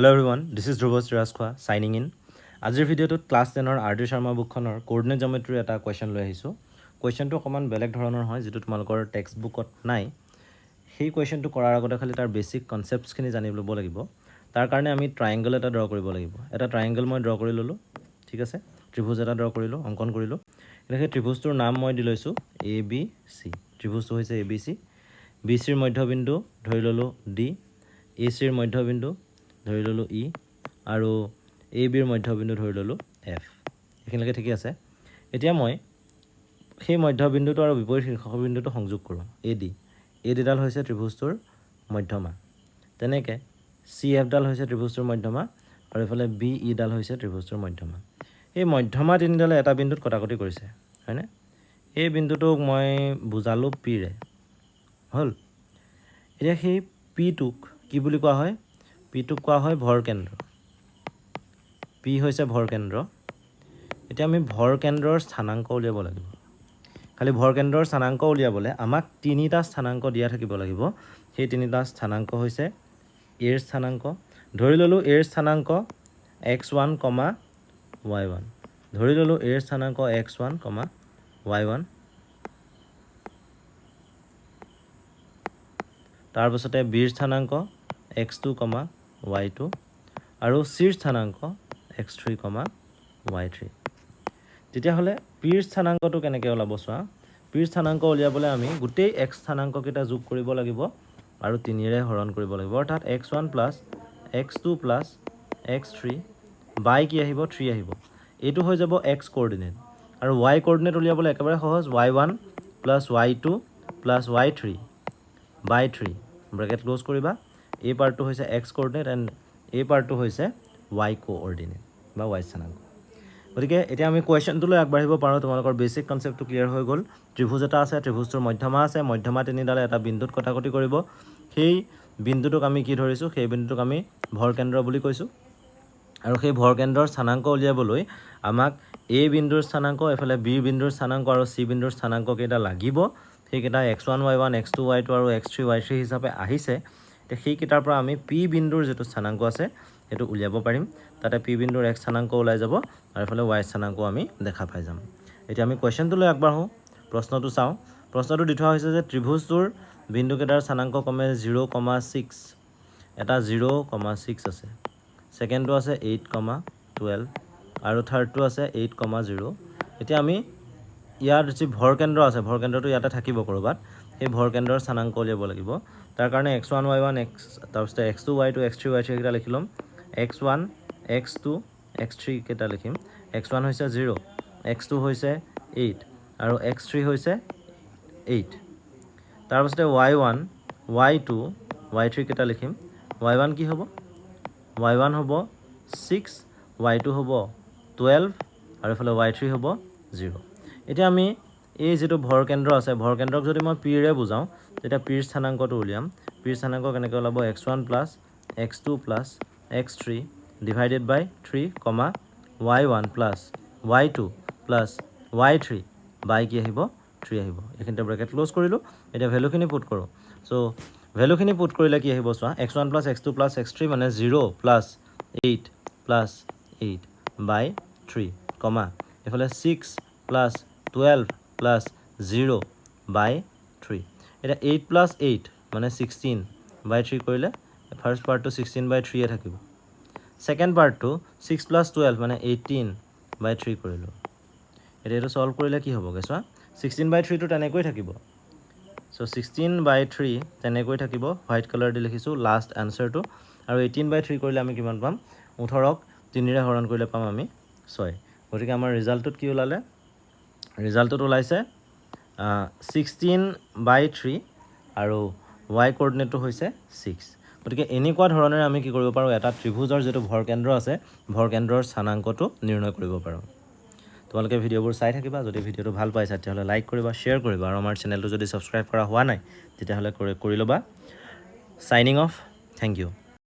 Hello everyone, this is Dhruv Sriraskwa signing in. আজিৰ ভিডিঅ'টোত class 10ৰ RD. Sharma বুকখনৰ coordinate জিঅ'মেট্ৰিৰ এটা question লৈ আহিছোঁ। কুৱেশ্যনটো অকণমান বেলেগ ধৰণৰ হয়, যিটো তোমালোকৰ টেক্সট বুকত নাই। সেই কুৱেশ্যনটো কৰাৰ আগতে খালি তাৰ বেছিক কনচেপ্টছখিনি জানি ল'ব লাগিব। তাৰ কাৰণে আমি ট্ৰায়েংগল এটা ড্ৰ কৰিব লাগিব। এটা ট্ৰায়েংগল মই ড্ৰ কৰি ল'লোঁ, ঠিক আছে। ত্ৰিভুজ এটা ড্ৰ কৰিলোঁ, অংকন কৰিলোঁ। এতিয়া সেই ত্ৰিভুজটোৰ নাম মই দি লৈছোঁ ABC। ত্ৰিভুজটো হৈছে ABC। BCৰ মধ্যবিন্দু ধৰি ল'লোঁ D, ACৰ মধ্যবিন্দু ধৰি ল'লোঁ ই আৰু ABৰ মধ্যবিন্দু ধৰি ল'লোঁ F। এইখিনিলৈকে ঠিকে আছে। এতিয়া মই সেই মধ্যবিন্দুটো আৰু বিপৰীত শীৰ্ষবিন্দুটো সংযোগ কৰোঁ AD। ADডাল হৈছে ত্ৰিভুজটোৰ মধ্যমা। তেনেকৈ CFডাল হৈছে ত্ৰিভুজটোৰ মধ্যমা আৰু এইফালে BEডাল হৈছে ত্ৰিভুজটোৰ মধ্যমা। এই মধ্যমা তিনিডালে এটা বিন্দুত কটাকটি কৰিছে, হয়নে? এই বিন্দুটোক মই বুজালোঁ Pৰে, হ'ল। এতিয়া সেই Pটোক কি বুলি কোৱা হয়? Pটোক কোৱা হয় ভৰকেন্দ্ৰ। P হৈছে ভৰকেন্দ্ৰ। এতিয়া আমি ভৰকেন্দ্ৰৰ স্থানাংক উলিয়াব লাগিব। খালি ভৰকেন্দ্ৰৰ স্থানাংক উলিয়াবলৈ আমাক তিনিটা স্থানাংক দিয়া থাকিব লাগিব। সেই তিনিটা স্থানাংক হৈছে এৰ স্থানাংক। ধৰি ল'লোঁ এৰ স্থানাংক x1, y1। ধৰি ল'লোঁ এৰ স্থানাংক x1, y1। তাৰপাছতে বিৰ স্থানাংক x2, y2 আৰু চিৰ স্থানাংক x3, y3। তেতিয়াহ'লে পিৰ স্থানাংকটো কেনেকৈ ওলাব চোৱা। পিৰ স্থানাংক উলিয়াবলৈ আমি গোটেই x স্থানাংককেইটা যোগ কৰিব লাগিব আৰু 3ৰে হৰণ কৰিব লাগিব। অৰ্থাৎ x1 plus x2 plus x3 বাই কি আহিব? 3 আহিব। এইটো হৈ যাব x কোঅৰ্ডিনেট। আৰু y কোঅৰ্ডিনেট উলিয়াবলৈ একেবাৰে সহজ, y1 plus y2 plus y3 বাই 3 ব্ৰেকেট ক্ল'জ কৰিবা। এই পাৰ্টটো হৈছে x কোঅৰ্ডিনেট এণ্ড এই পাৰ্টটো হৈছে y কোঅৰ্ডিনেট বা y স্থানাংক। গতিকে এতিয়া আমি কুৱেশ্যনটোলৈ আগবাঢ়িব পাৰোঁ। তোমালোকৰ বেছিক কনচেপ্টটো ক্লিয়াৰ হৈ গ'ল। ত্ৰিভুজ এটা আছে, ত্ৰিভুজটোৰ মধ্যমা আছে, মধ্যমা তিনিডালে এটা বিন্দুত কটাকটি কৰিব। সেই বিন্দুটোক আমি কি ধৰিছোঁ? সেই বিন্দুটোক আমি ভৰকেন্দ্ৰ বুলি কৈছোঁ। আৰু সেই ভৰকেন্দ্ৰৰ স্থানাংক উলিয়াবলৈ আমাক A বিন্দুৰ স্থানাংক, এইফালে B বিন্দুৰ স্থানাংক আৰু C বিন্দুৰ স্থানাংককেইটা লাগিব। সেইকেইটা x1, y1, x2, y2 আৰু x3, y3 হিচাপে আহিছে। এতিয়া সেইকেইটাৰ পৰা আমি P বিন্দুৰ যিটো স্থানাংক আছে সেইটো উলিয়াব পাৰিম। তাতে P বিন্দুৰ x স্থানাংক ওলাই যাব আৰু এইফালে y স্থানাংক আমি দেখা পাই যাম। এতিয়া আমি কুৱেশ্যনটোলৈ আগবাঢ়োঁ, প্ৰশ্নটো চাওঁ। প্ৰশ্নটো দি থোৱা হৈছে যে ত্ৰিভুজটোৰ বিন্দুকেইটাৰ স্থানাংক ক্ৰমে 0, 6। এটা 0, 6 আছে। ছেকেণ্ডটো আছে 8, 12 আৰু থাৰ্ডটো আছে 8, 0। এতিয়া আমি ইয়াত যি ভৰকেন্দ্ৰ আছে, ভৰকেন্দ্ৰটো ইয়াতে থাকিব ক'ৰবাত। সেই ভৰকেন্দ্ৰৰ স্থানাংক উলিয়াব লাগিব। তাৰ কাৰণে x1, y1, তাৰপিছতে x2, y2, x3, y3 কেইটা লিখি ল'ম। x1, x2, x3 কেইটা লিখিম। x1 হৈছে 0, x2 হৈছে 8 আৰু x3 হৈছে 8। তাৰপাছতে y1, y2, y3 কেইটা লিখিম। y1 কি হ'ব? y1 হ'ব 6, y2 হ'ব 12 আৰু এইফালে y3 হ'ব 0। এতিয়া আমি এই যিটো ভৰকেন্দ্ৰ আছে, ভৰকেন্দ্ৰক যদি মই পিৰে বুজাওঁ তেতিয়া পিৰ স্থানাংকটো উলিয়াম। পিৰ স্থানাংক কেনেকৈ ওলাব? x1 plus x2 plus x3 divided by 3, y1 plus y2 plus y3 by কি আহিব? 3 আহিব। এইখিনিতে ব্ৰেকেট ক্ল'জ কৰিলোঁ। এতিয়া ভেলুখিনি পুট কৰোঁ। চ' ভেলুখিনি পুট কৰিলে কি আহিব চোৱা। x1 plus x2 plus x3 মানে 0 প্লাছ 8 প্লাছ 8 বাই 3, এইফালে 6 প্লাছ 12 প্লাছ 0 বাই 3। এতিয়া 8 প্লাছ 8 মানে 16 বাই 3 কৰিলে ফাৰ্ষ্ট পাৰ্টটো 16 বাই 3 থাকিব। ছেকেণ্ড পাৰ্টটো 6 প্লাছ 12 মানে 18 বাই 3 কৰিলোঁ। এতিয়া এইটো ছল্ভ কৰিলে কি হ'বগৈ চোৱা। 16 বাই 3টো তেনেকৈ থাকিব। চ' 16 বাই 3 তেনেকৈ থাকিব। হোৱাইট কালাৰ দি লিখিছোঁ লাষ্ট এনচাৰটো। আৰু 18 বাই 3 কৰিলে আমি কিমান পাম? 18ক 3ৰে হৰণ কৰিলে পাম আমি 6। গতিকে আমাৰ ৰিজাল্টটোত কি ওলালে? ৰিজাল্টটোত ওলাইছে 16 বাই 3 আৰু y কোঅৰ্ডিনেটটো হৈছে 6। গতিকে এনেকুৱা ধৰণেৰে আমি কি কৰিব পাৰোঁ? এটা ত্ৰিভুজৰ যিটো ভৰকেন্দ্ৰ আছে, ভৰকেন্দ্ৰৰ স্থানাংকটো নিৰ্ণয় কৰিব পাৰোঁ। তোমালোকে ভিডিঅ'বোৰ চাই থাকিবা। যদি ভিডিঅ'টো ভাল পাইছা তেতিয়াহ'লে লাইক কৰিবা, শ্বেয়াৰ কৰিবা আৰু আমাৰ চেনেলটো যদি ছাবস্ক্ৰাইব কৰা হোৱা নাই তেতিয়াহ'লে কৰি ল'বা। Signing off. Thank U.